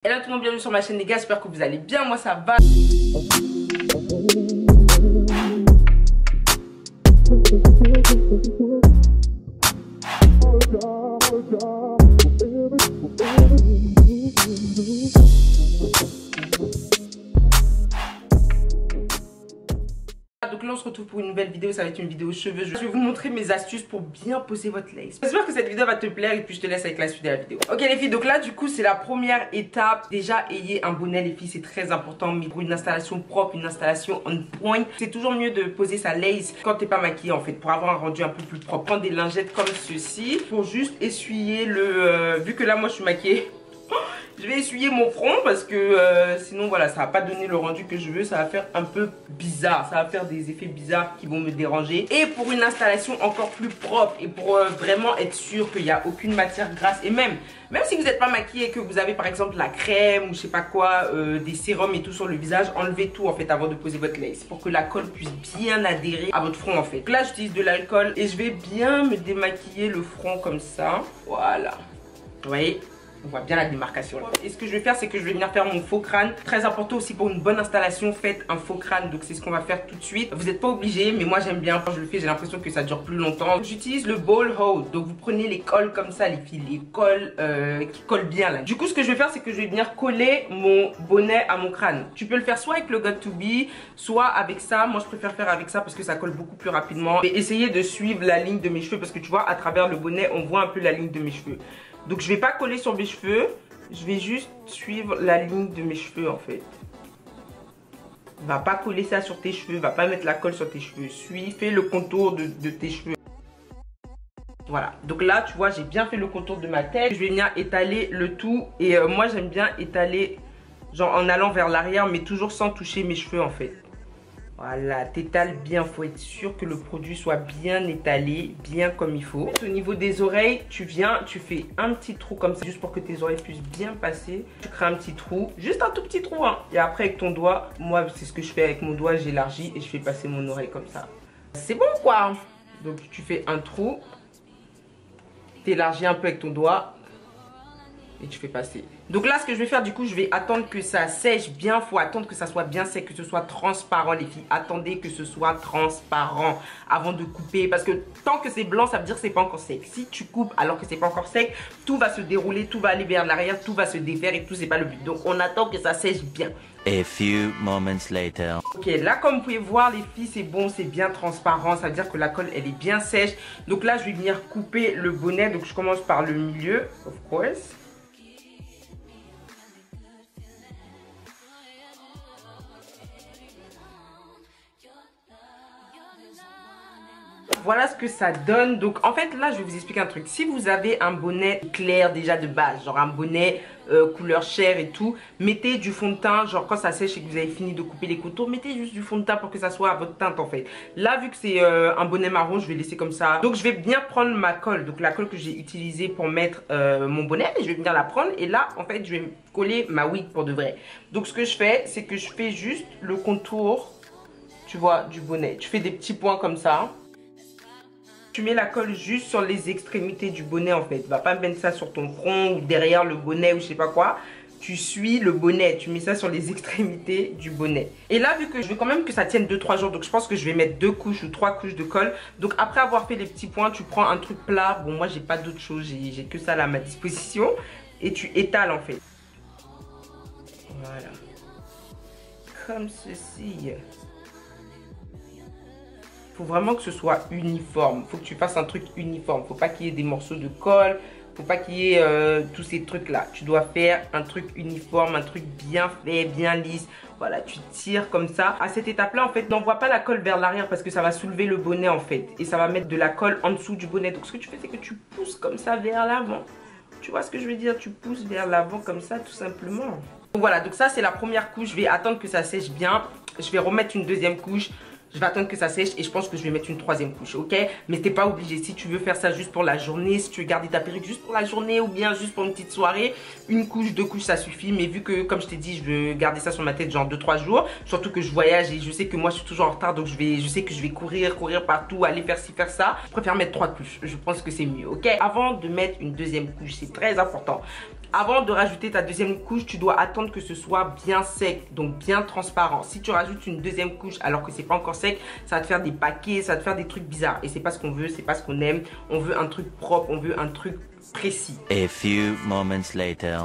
Hello tout le monde, bienvenue sur ma chaîne les gars, j'espère que vous allez bien, moi ça va. Donc là on se retrouve pour une nouvelle vidéo, ça va être une vidéo cheveux. Je vais vous montrer mes astuces pour bien poser votre lace. J'espère que cette vidéo va te plaire et puis je te laisse avec la suite de la vidéo. Ok les filles, donc là du coup c'est la première étape. Déjà ayez un bonnet les filles, c'est très important. Mais pour une installation propre, une installation on point, c'est toujours mieux de poser sa lace quand t'es pas maquillée en fait, pour avoir un rendu un peu plus propre. Prendre des lingettes comme ceci pour juste essuyer le... vu que là moi je suis maquillée, je vais essuyer mon front parce que sinon voilà ça va pas donner le rendu que je veux, ça va faire un peu bizarre, ça va faire des effets bizarres qui vont me déranger. Et pour une installation encore plus propre et pour vraiment être sûr qu'il n'y a aucune matière grasse, et même si vous n'êtes pas maquillé et que vous avez par exemple la crème ou je sais pas quoi, des sérums et tout sur le visage, enlevez tout en fait avant de poser votre lace pour que la colle puisse bien adhérer à votre front en fait. Donc là j'utilise de l'alcool et je vais bien me démaquiller le front comme ça, voilà, vous voyez. On voit bien la démarcation là. Et ce que je vais faire, c'est que je vais venir faire mon faux crâne. Très important aussi pour une bonne installation, faites un faux crâne. Donc c'est ce qu'on va faire tout de suite. Vous n'êtes pas obligé, mais moi j'aime bien. Quand je le fais, j'ai l'impression que ça dure plus longtemps. J'utilise le ball hold. Donc vous prenez les cols comme ça, les filles, les cols qui collent bien là. Du coup, ce que je vais faire, c'est que je vais venir coller mon bonnet à mon crâne. Tu peux le faire soit avec le Got to Be, soit avec ça. Moi, je préfère faire avec ça parce que ça colle beaucoup plus rapidement. Et essayer de suivre la ligne de mes cheveux parce que tu vois, à travers le bonnet, on voit un peu la ligne de mes cheveux. Donc je vais pas coller sur mes cheveux, je vais juste suivre la ligne de mes cheveux en fait. Va pas coller ça sur tes cheveux, va pas mettre la colle sur tes cheveux. Fais le contour de tes cheveux. Voilà, donc là tu vois j'ai bien fait le contour de ma tête. Je vais venir étaler le tout et moi j'aime bien étaler genre en allant vers l'arrière mais toujours sans toucher mes cheveux en fait. Voilà, t'étales bien, faut être sûr que le produit soit bien étalé, bien comme il faut. Au niveau des oreilles, tu viens, tu fais un petit trou comme ça, juste pour que tes oreilles puissent bien passer. Tu crées un petit trou, juste un tout petit trou, hein. Et après avec ton doigt, moi c'est ce que je fais avec mon doigt, j'élargis et je fais passer mon oreille comme ça. C'est bon quoi. Donc tu fais un trou, t'élargis un peu avec ton doigt et tu fais passer. Donc là ce que je vais faire du coup, je vais attendre que ça sèche bien. Faut attendre que ça soit bien sec, que ce soit transparent les filles. Attendez que ce soit transparent avant de couper. Parce que tant que c'est blanc, ça veut dire que c'est pas encore sec. Si tu coupes alors que c'est pas encore sec, tout va se dérouler, tout va aller vers l'arrière, tout va se défaire et tout c'est pas le but. Donc on attend que ça sèche bien. A few moments later. Ok, là comme vous pouvez voir les filles, c'est bon, c'est bien transparent. Ça veut dire que la colle elle est bien sèche. Donc là je vais venir couper le bonnet. Donc je commence par le milieu, of course. Voilà ce que ça donne. Donc en fait là je vais vous expliquer un truc. Si vous avez un bonnet clair déjà de base, genre un bonnet couleur chair et tout, mettez du fond de teint. Genre quand ça sèche et que vous avez fini de couper les contours, mettez juste du fond de teint pour que ça soit à votre teinte en fait. Là vu que c'est un bonnet marron, je vais laisser comme ça. Donc je vais bien prendre ma colle, donc la colle que j'ai utilisée pour mettre mon bonnet, et je vais venir la prendre et là en fait je vais coller ma wig pour de vrai. Donc ce que je fais, c'est que je fais juste le contour, tu vois, du bonnet. Tu fais des petits points comme ça. Tu mets la colle juste sur les extrémités du bonnet en fait. Va pas mettre ça sur ton front ou derrière le bonnet ou je sais pas quoi. Tu suis le bonnet, tu mets ça sur les extrémités du bonnet. Et là vu que je veux quand même que ça tienne 2-3 jours, donc je pense que je vais mettre 2 couches ou 3 couches de colle. Donc après avoir fait les petits points, tu prends un truc plat. Bon moi j'ai pas d'autre chose, j'ai que ça là à ma disposition. Et tu étales en fait. Voilà. Comme ceci. Faut vraiment que ce soit uniforme. Faut que tu fasses un truc uniforme. Faut pas qu'il y ait des morceaux de colle. Faut pas qu'il y ait tous ces trucs là. Tu dois faire un truc uniforme, un truc bien fait, bien lisse. Voilà, tu tires comme ça. À cette étape là en fait, n'envoie pas la colle vers l'arrière parce que ça va soulever le bonnet en fait. Et ça va mettre de la colle en dessous du bonnet. Donc ce que tu fais, c'est que tu pousses comme ça vers l'avant. Tu vois ce que je veux dire? Tu pousses vers l'avant comme ça tout simplement. Donc voilà, donc ça c'est la première couche. Je vais attendre que ça sèche bien. Je vais remettre une deuxième couche. Je vais attendre que ça sèche et je pense que je vais mettre une troisième couche, ok? Mais t'es pas obligé. Si tu veux faire ça juste pour la journée, si tu veux garder ta perruque juste pour la journée ou bien juste pour une petite soirée, une couche, 2 couches, ça suffit. Mais vu que, comme je t'ai dit, je veux garder ça sur ma tête genre 2-3 jours, surtout que je voyage et je sais que moi je suis toujours en retard, donc je sais que je vais courir partout, aller faire ci, faire ça. Je préfère mettre 3 couches. Je pense que c'est mieux, ok? Avant de mettre une deuxième couche, c'est très important. Avant de rajouter ta deuxième couche, tu dois attendre que ce soit bien sec, donc bien transparent. Si tu rajoutes une deuxième couche alors que c'est pas encore sec, ça va te faire des paquets, ça va te faire des trucs bizarres. Et c'est pas ce qu'on veut, c'est pas ce qu'on aime. On veut un truc propre, on veut un truc précis. A few moments later.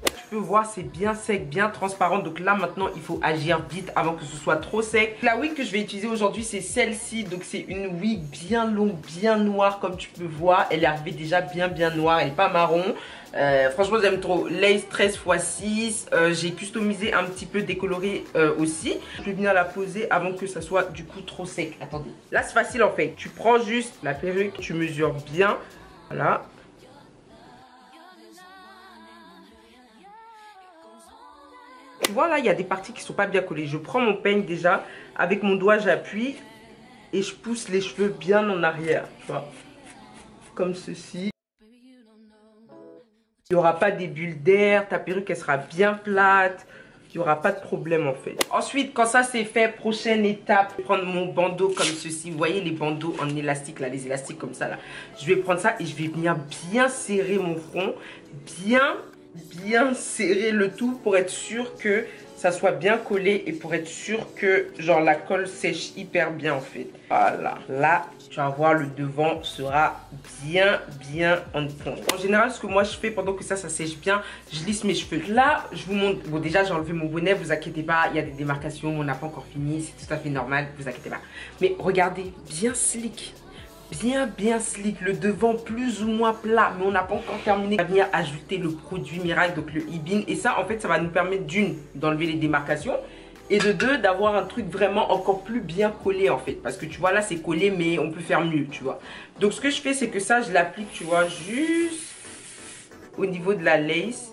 Tu peux voir, c'est bien sec, bien transparent. Donc là maintenant il faut agir vite avant que ce soit trop sec. La wig que je vais utiliser aujourd'hui, c'est celle-ci. Donc c'est une wig bien longue, bien noire, comme tu peux voir. Elle est arrivée déjà bien noire, elle n'est pas marron. Franchement j'aime trop. Lace 13x6. J'ai customisé un petit peu, décoloré aussi. Je vais venir la poser avant que ça soit du coup trop sec. Attendez, là c'est facile en fait. Tu prends juste la perruque, tu mesures bien. Voilà. Tu vois là, il y a des parties qui sont pas bien collées. Je prends mon peigne déjà, avec mon doigt j'appuie et je pousse les cheveux bien en arrière, tu vois, comme ceci. Il n'y aura pas des bulles d'air, ta perruque elle sera bien plate, il n'y aura pas de problème en fait. Ensuite, quand ça c'est fait, prochaine étape, je vais prendre mon bandeau comme ceci. Vous voyez les bandeaux en élastique là, les élastiques comme ça là. Je vais prendre ça et je vais venir bien serrer mon front, bien serrer le tout pour être sûr que ça soit bien collé et pour être sûr que genre la colle sèche hyper bien en fait. Voilà, là tu vas voir le devant sera bien en point. En général ce que moi je fais pendant que ça sèche bien, je lisse mes cheveux. Là je vous montre, bon déjà j'ai enlevé mon bonnet, vous inquiétez pas, il y a des démarcations, on n'a pas encore fini, c'est tout à fait normal, vous inquiétez pas. Mais regardez, bien slick. Bien slick, le devant plus ou moins plat, mais on n'a pas encore terminé. On va venir ajouter le produit miracle, donc le Ibin, et ça en fait ça va nous permettre d'une, d'enlever les démarcations, et de deux, d'avoir un truc vraiment encore plus bien collé en fait, parce que tu vois là c'est collé mais on peut faire mieux, tu vois. Donc ce que je fais c'est que ça je l'applique, tu vois, juste au niveau de la lace.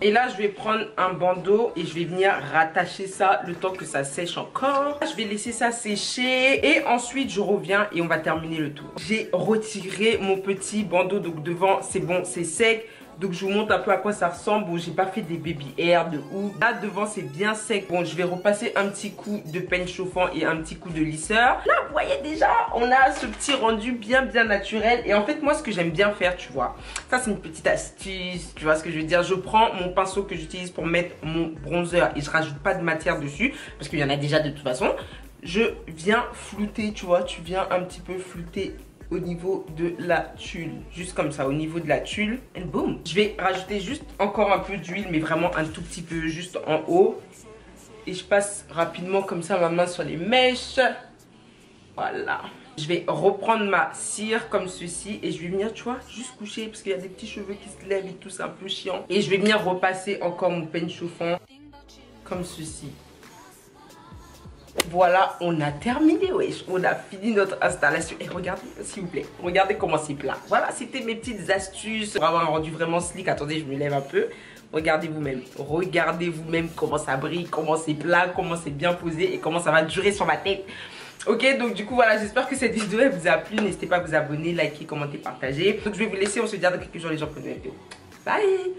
Et là, je vais prendre un bandeau et je vais venir rattacher ça le temps que ça sèche encore. Je vais laisser ça sécher et ensuite, je reviens et on va terminer le tour. J'ai retiré mon petit bandeau, donc devant, c'est bon, c'est sec. Donc je vous montre un peu à quoi ça ressemble. Bon, j'ai pas fait des baby hair de ouf. Là devant c'est bien sec. Bon, je vais repasser un petit coup de peigne chauffant et un petit coup de lisseur. Là vous voyez déjà, on a ce petit rendu bien naturel. Et en fait moi ce que j'aime bien faire, tu vois, ça c'est une petite astuce, tu vois ce que je veux dire. Je prends mon pinceau que j'utilise pour mettre mon bronzer et je rajoute pas de matière dessus parce qu'il y en a déjà de toute façon. Je viens flouter, tu vois, tu viens un petit peu flouter au niveau de la tulle, juste comme ça, au niveau de la tulle, et boum. Je vais rajouter juste encore un peu d'huile, mais vraiment un tout petit peu, juste en haut, et je passe rapidement comme ça ma main sur les mèches. Voilà, je vais reprendre ma cire comme ceci et je vais venir, tu vois, juste coucher parce qu'il y a des petits cheveux qui se lèvent et tout, c'est un peu chiant. Et je vais venir repasser encore mon peigne chauffant comme ceci. Voilà, on a terminé, wesh. On a fini notre installation. Et regardez, s'il vous plaît, regardez comment c'est plat. Voilà, c'était mes petites astuces pour avoir un rendu vraiment slick. Attendez, je me lève un peu. Regardez vous-même. Regardez vous-même comment ça brille, comment c'est plat, comment c'est bien posé et comment ça va durer sur ma tête. Ok, donc du coup, voilà, j'espère que cette vidéo elle vous a plu. N'hésitez pas à vous abonner, liker, commenter, partager. Donc je vais vous laisser, on se dit dans quelques jours les gens pour une nouvelle vidéo. Bye!